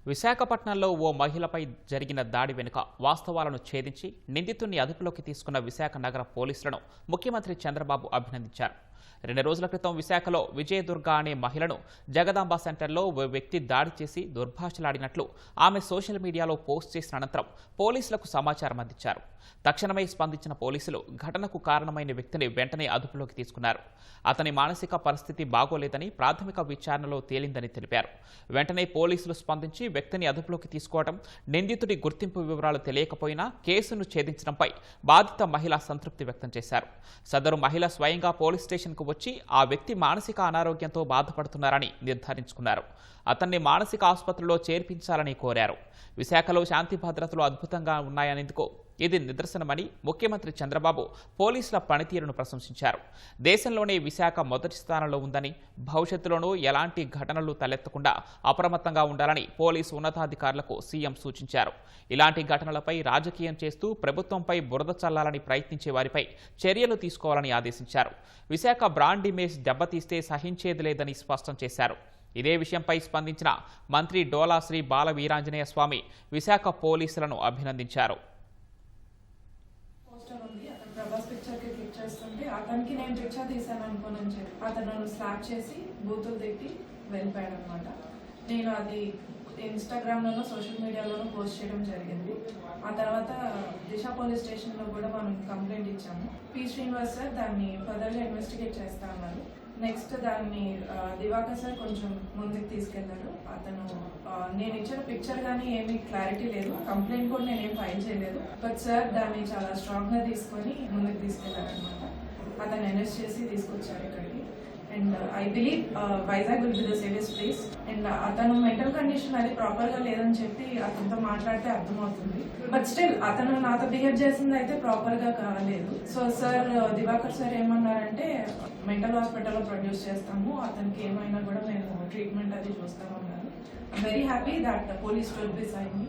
విశాఖపట్నంలో ఓ మహిళపై జరిగిన దాడి వెనుక వాస్తవాలను ఛేదించి నిందితుడిని అదుపులోకి తీసుకున్న విశాఖ నగర పోలీసులను ముఖ్యమంత్రి చంద్రబాబు అభినందించారు. 2 రోజుల క్రితం విశాఖలో విజయదుర్గ అనే మహిళను జగదాంబ సెంటర్లో ఓ వ్యక్తి దాడి చేసి దుర్భాషలాడినట్లు ఆమె సోషల్ మీడియాలో పోస్ట్ చేసిన అనంతరం పోలీసులకు సమాచారం అందించారు. తక్షణమే స్పందించిన పోలీసులు ఘటనకు కారణమైన వ్యక్తిని వెంటనే అదుపులోకి తీసుకున్నారు. అతని మానసిక పరిస్థితి బాగోలేదని ప్రాథమిక విచారణలో తేలిందని తెలిపారు. వెంటనే పోలీసులు స్పందించి వ్యక్తిని అదుపులోకి తీసుకోవడం, నిందితుడి గుర్తింపు వివరాలు తెలియకపోయినా కేసును ఛేదించడంపై బాధిత మహిళ సంతృప్తి వ్యక్తం చేశారు. సదరు మహిళ స్వయంగా పోలీస్ స్టేషన్కు వచ్చి ఆ వ్యక్తి మానసిక అనారోగ్యంతో బాధపడుతున్నారని నిర్ధారించుకున్నారు. అతన్ని మానసిక ఆసుపత్రిలో చేర్పించాలని కోరారు. విశాఖలో శాంతి భద్రతలు అద్భుతంగా ఉన్నాయనేందుకు ఇది నిదర్శనమని ముఖ్యమంత్రి చంద్రబాబు పోలీసుల పనితీరును ప్రశంసించారు. దేశంలోనే విశాఖ మొదటి స్థానంలో ఉందని, భవిష్యత్తులోనూ ఎలాంటి ఘటనలు తలెత్తకుండా అప్రమత్తంగా ఉండాలని పోలీసు ఉన్నతాధికారులకు సీఎం సూచించారు. ఇలాంటి ఘటనలపై రాజకీయం చేస్తూ ప్రభుత్వంపై బురద చల్లాలని ప్రయత్నించే వారిపై చర్యలు తీసుకోవాలని ఆదేశించారు. విశాఖ బ్రాండ్ ఇమేజ్ దెబ్బతీస్తే సహించేది లేదని స్పష్టం చేశారు. ఇదే విషయంపై స్పందించిన మంత్రి డోలా శ్రీ బాల వీరాంజనేయ స్వామి విశాఖ పోలీసులను అభినందించారు. ప్రభాస్ పిక్చర్ కి క్లిక్ చేస్తుంటే అతనికి నేను పిక్చర్ తీసాను అనుకోనని చెప్పి అతను నన్ను స్లాప్ చేసి బూతులు తిట్టి వెళ్ళిపోయాడు అనమాట. నేను అది ఇన్స్టాగ్రామ్లోనూ సోషల్ మీడియాలోనూ పోస్ట్ చేయడం జరిగింది. ఆ తర్వాత దిశ పోలీస్ స్టేషన్లో కూడా మనం కంప్లైంట్ ఇచ్చాము. పి శ్రీనివాస్ సార్ దాన్ని ఫర్దర్గా ఇన్వెస్టిగేట్ చేస్తా అన్నారు. నెక్స్ట్ దాన్ని దివాకర్ సార్ కొంచెం ముందుకు తీసుకెళ్లారు. అతను నేను ఇచ్చిన పిక్చర్ కానీ ఏమీ క్లారిటీ లేదు, కంప్లైంట్ కూడా నేనేం ఫైల్ చేయలేదు. బట్ సార్ దాన్ని చాలా స్ట్రాంగ్గా తీసుకొని ముందుకు తీసుకెళ్లారనమాట. అతను అరెస్ట్ చేసి తీసుకొచ్చారు ఇక్కడికి. And I believe Vizag will be the safest place. And అతను మెంటల్ కండిషన్ అది ప్రాపర్గా లేదని చెప్పి అతనితో మాట్లాడితే అర్థమవుతుంది. బట్ స్టిల్ అతను నాతో బిహేవ్ చేసింది అయితే ప్రాపర్గా కాలేదు. సో సార్ దివాకర్ సార్ ఏమన్నారంటే మెంటల్ హాస్పిటల్లో ప్రొడ్యూస్ చేస్తాము, అతనికి ఏమైనా కూడా మేము ట్రీట్మెంట్ అది చూస్తామన్నారు. I'm very happy that police will be side me.